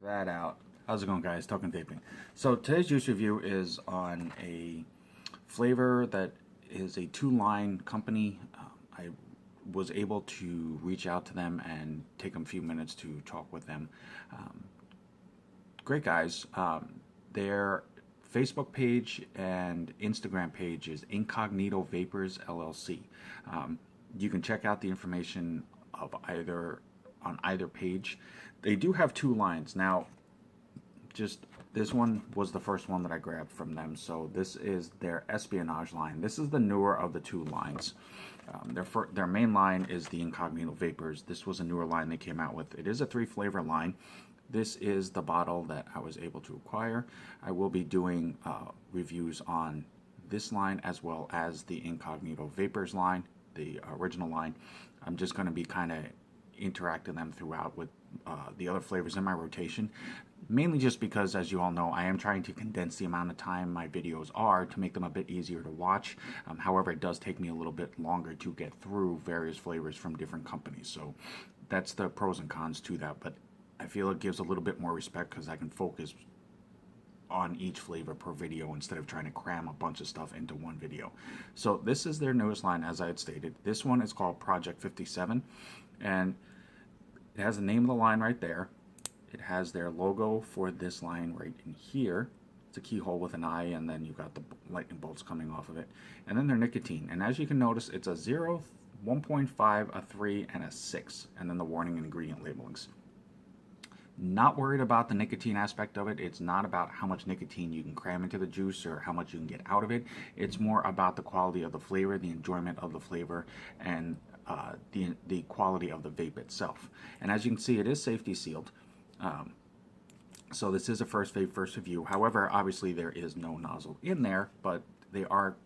That out. How's it going, guys? Talking vaping. So today's use review is on a flavor that is a two-line company. I was able to reach out to them and take a few minutes to talk with them. Um, Great guys. Their Facebook page and Instagram page is Incognito Vapors LLC. Um, you can check out the information of either on either page. They do have two lines now. Just this one was the first one that I grabbed from them. So this is their Espionage line. This is the newer of the two lines. Their main line is the Incognito Vapors. This was a newer line they came out with. It is a 3-flavor line. This is the bottle that I was able to acquire. I will be doing reviews on this line as well as the Incognito Vapors line, the original line. I'm just going to be kind of interacting them throughout with the other flavors in my rotation, mainly just because, as you all know, I am trying to condense the amount of time my videos are to make them a bit easier to watch. However, it does take me a little bit longer to get through various flavors from different companies, so that's the pros and cons to that. But I feel it gives a little bit more respect because I can focus on each flavor per video instead of trying to cram a bunch of stuff into one video. So this is their newest line, as I had stated. This one is called Project 57, and it has the name of the line right there. It has their logo for this line right in here. It's a keyhole with an eye, and then you've got the lightning bolts coming off of it. And then their nicotine. And as you can notice, it's a 0, 1.5, a 3, and a 6. And then the warning and ingredient labelings. Not worried about the nicotine aspect of it. It's not about how much nicotine you can cram into the juice or how much you can get out of it. It's more about the quality of the flavor, the enjoyment of the flavor, and the quality of the vape itself. And as you can see, it is safety sealed. So this is a first vape, first review. However, obviously there is no nozzle in there, but they are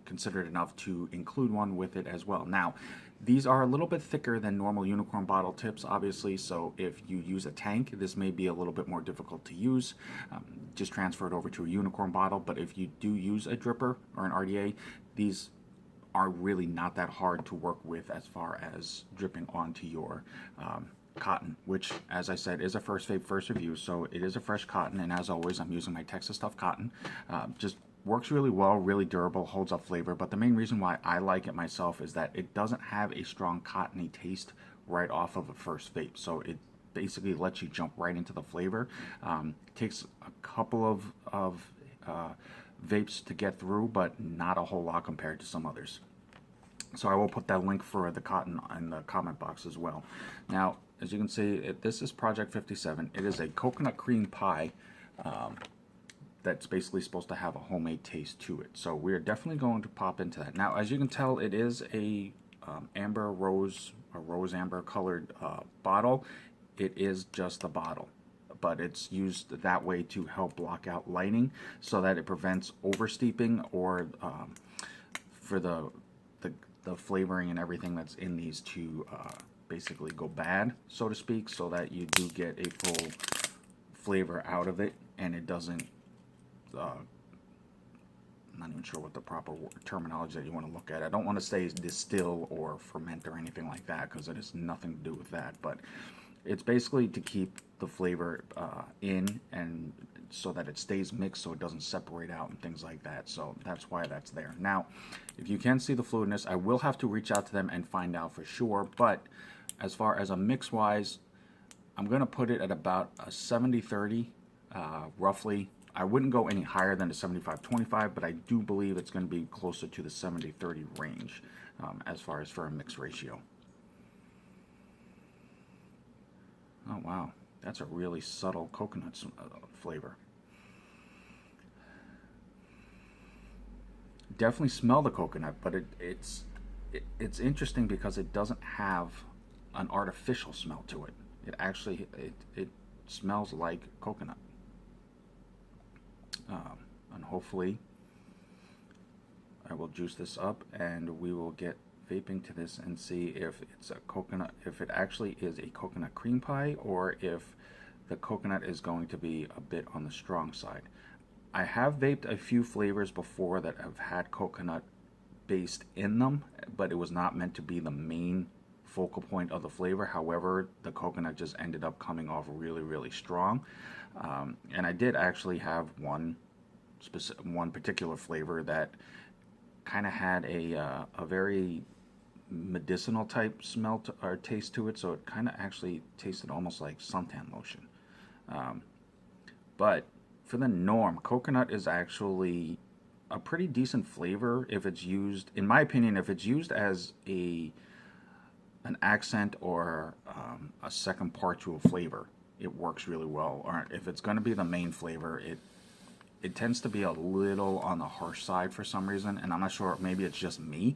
considered enough to include one with it as well. Now, these are a little bit thicker than normal unicorn bottle tips, obviously, so if you use a tank, this may be a little bit more difficult to use. Just transfer it over to a unicorn bottle, but if you do use a dripper or an RDA, these are really not that hard to work with as far as dripping onto your cotton, which, as I said, is a first vape, first review, so it is a fresh cotton, and as always, I'm using my Texas Stuff cotton. Just works really well, really durable, holds up flavor, but the main reason why I like it myself is that it doesn't have a strong cottony taste right off of a first vape, so it basically lets you jump right into the flavor. Takes a couple of vapes to get through, but not a whole lot compared to some others. So I will put that link for the cotton in the comment box as well. Now, as you can see, this is Project 57. It is a coconut cream pie that's basically supposed to have a homemade taste to it. So we're definitely going to pop into that. Now, as you can tell, it is a rose amber colored bottle. It is just a bottle, but it's used that way to help block out lighting so that it prevents oversteeping or for the flavoring and everything that's in these to basically go bad, so to speak, so that you do get a full flavor out of it and it doesn't I'm not even sure what the proper terminology that you want to look at. I don't want to say distill or ferment or anything like that because it has nothing to do with that, but it's basically to keep the flavor in and so that it stays mixed so it doesn't separate out and things like that. So that's why that's there. Now, if you can see the fluidness, I will have to reach out to them and find out for sure, but as far as a mix wise, I'm going to put it at about a 70-30 roughly. I wouldn't go any higher than the 75-25, but I do believe it's going to be closer to the 70-30 range as far as for a mix ratio. Oh wow, that's a really subtle coconut flavor. Definitely smell the coconut, but it's interesting because it doesn't have an artificial smell to it. It actually it smells like coconut. And hopefully I will juice this up and we will get vaping to this and see if it's a coconut, if it actually is a coconut cream pie or if the coconut is going to be a bit on the strong side. I have vaped a few flavors before that have had coconut based in them, but it was not meant to be the main focal point of the flavor. However, the coconut just ended up coming off really, really strong. And I did actually have one particular flavor that kind of had a very medicinal type smell or taste to it, so it kind of actually tasted almost like suntan lotion. But for the norm, coconut is actually a pretty decent flavor if it's used, in my opinion, if it's used as an accent or a second part to a flavor, it works really well. Or if it's going to be the main flavor, it tends to be a little on the harsh side for some reason, and I'm not sure, maybe it's just me.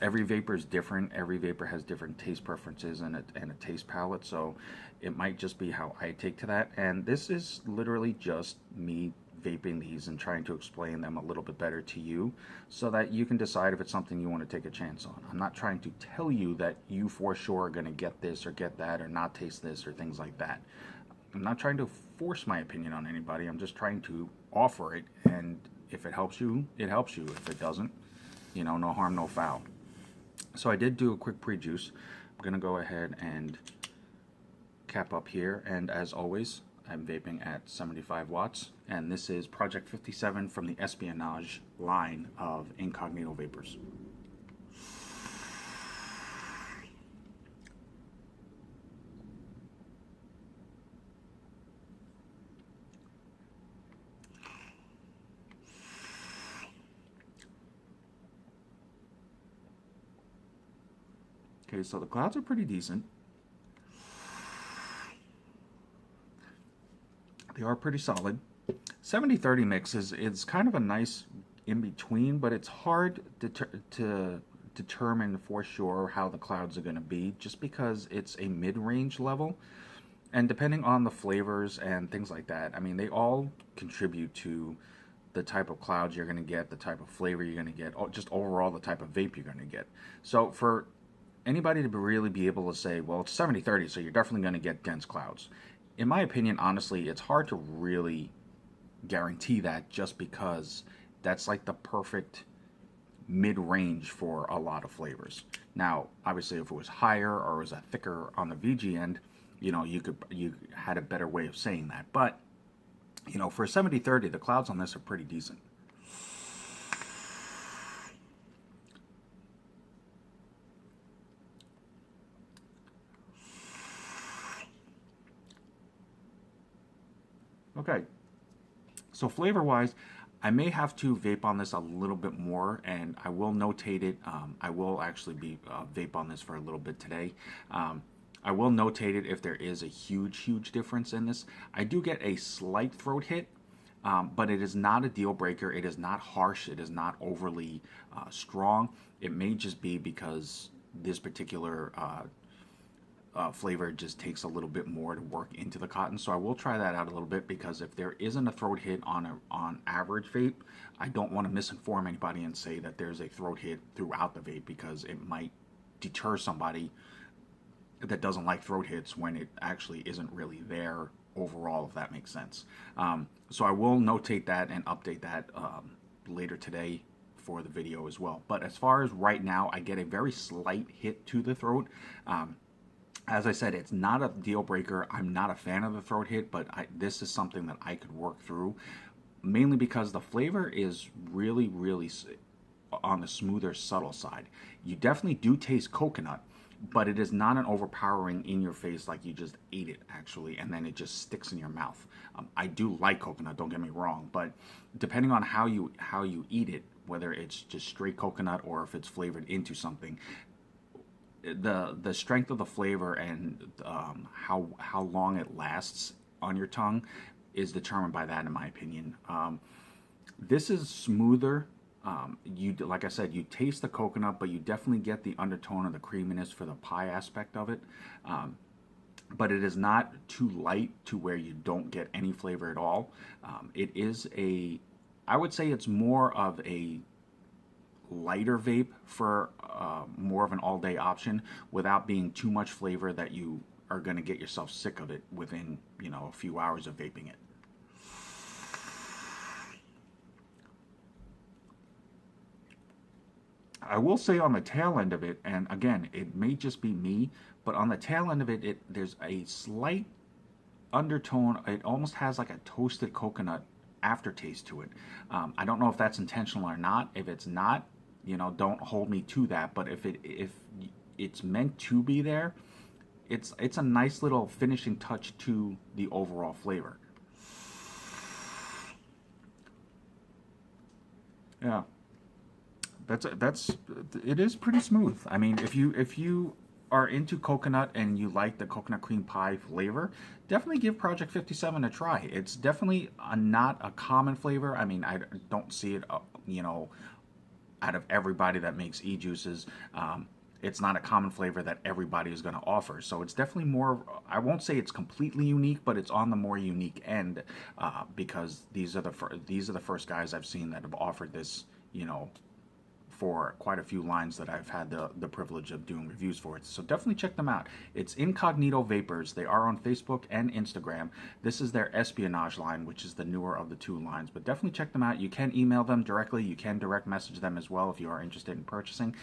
Every vapor is different. Every vapor has different taste preferences and a taste palette, so it might just be how I take to that. And this is literally just me vaping these and trying to explain them a little bit better to you so that you can decide if it's something you want to take a chance on. I'm not trying to tell you that you for sure are going to get this or get that or not taste this or things like that. I'm not trying to force my opinion on anybody. I'm just trying to offer it, and if it helps you, it helps you. If it doesn't, no harm, no foul. So I did do a quick pre-juice. I'm going to go ahead and cap up here, and as always, I'm vaping at 75 watts, and this is Project 57 from the Espionage line of Incognito Vapors. Okay, so the clouds are pretty decent. They are pretty solid. 70-30 mix is kind of a nice in-between, but it's hard to determine for sure how the clouds are going to be just because it's a mid-range level. And depending on the flavors and things like that, I mean, they all contribute to the type of clouds you're going to get, the type of flavor you're going to get, just overall the type of vape you're going to get. So for anybody to really be able to say, well, it's 70-30, so you're definitely going to get dense clouds. In my opinion, honestly, it's hard to really guarantee that just because that's like the perfect mid-range for a lot of flavors. Now, obviously, if it was higher or it was a thicker on the VG end, you had a better way of saying that. But, for 70-30, the clouds on this are pretty decent. Okay, so flavor-wise, I may have to vape on this a little bit more, and I will notate it. I will actually be vape on this for a little bit today. I will notate it if there is a huge difference in this. I do get a slight throat hit, but it is not a deal breaker. It is not harsh. It is not overly strong. It may just be because this particular flavor just takes a little bit more to work into the cotton. So I will try that out a little bit, because if there isn't a throat hit on average vape, I don't want to misinform anybody and say that there's a throat hit throughout the vape, because it might deter somebody that doesn't like throat hits when it actually isn't really there overall, if that makes sense. So I will notate that and update that later today for the video as well. But as far as right now, I get a very slight hit to the throat. As I said, it's not a deal breaker. I'm not a fan of the throat hit, but this is something that I could work through, mainly because the flavor is really on the smoother, subtle side. You definitely do taste coconut, but it is not an overpowering in your face like you just ate it actually, and then it just sticks in your mouth. I do like coconut, don't get me wrong, but depending on how you eat it, whether it's just straight coconut or if it's flavored into something, the strength of the flavor and how long it lasts on your tongue is determined by that, in my opinion. This is smoother. Like I said, you taste the coconut, but you definitely get the undertone of the creaminess for the pie aspect of it. But it is not too light to where you don't get any flavor at all. It is I would say it's more of a lighter vape for more of an all-day option, without being too much flavor that you are going to get yourself sick of it within a few hours of vaping it. I will say on the tail end of it, and again, it may just be me, but on the tail end of it, there's a slight undertone. It almost has like a toasted coconut aftertaste to it. I don't know if that's intentional or not. If it's not, don't hold me to that. But if it's meant to be there, it's a nice little finishing touch to the overall flavor. Yeah, that's it is pretty smooth. I mean, if you are into coconut and you like the coconut cream pie flavor, definitely give Project 57 a try. It's definitely not a common flavor. I mean, I don't see it, out of everybody that makes e-juices. It's not a common flavor that everybody is going to offer. So it's definitely more, I won't say it's completely unique, but it's on the more unique end, because these are the first guys I've seen that have offered this, for quite a few lines that I've had the privilege of doing reviews for it. So definitely check them out. It's Incognito Vapors. They are on Facebook and Instagram. This is their Espionage line, which is the newer of the two lines. But definitely check them out. You can email them directly. You can direct message them as well if you are interested in purchasing.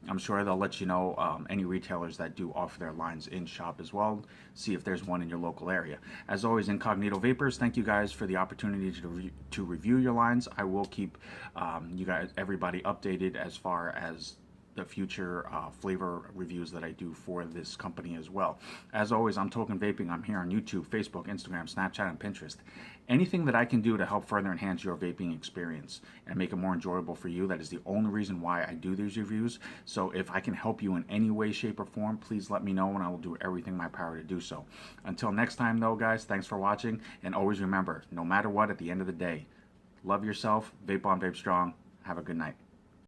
I'm sure they'll let you know any retailers that do offer their lines in shop as well. See if there's one in your local area. As always, Incognito Vapors, thank you guys for the opportunity to review your lines. I will keep everybody updated as far as the future flavor reviews that I do for this company as well. As always, I'm Token Vaping. I'm here on YouTube, Facebook, Instagram, Snapchat, and Pinterest. Anything that I can do to help further enhance your vaping experience and make it more enjoyable for you, that is the only reason why I do these reviews. So if I can help you in any way, shape, or form, please let me know and I will do everything in my power to do so. Until next time though, guys, thanks for watching, and always remember, no matter what, at the end of the day, love yourself, vape on, vape strong. Have a good night.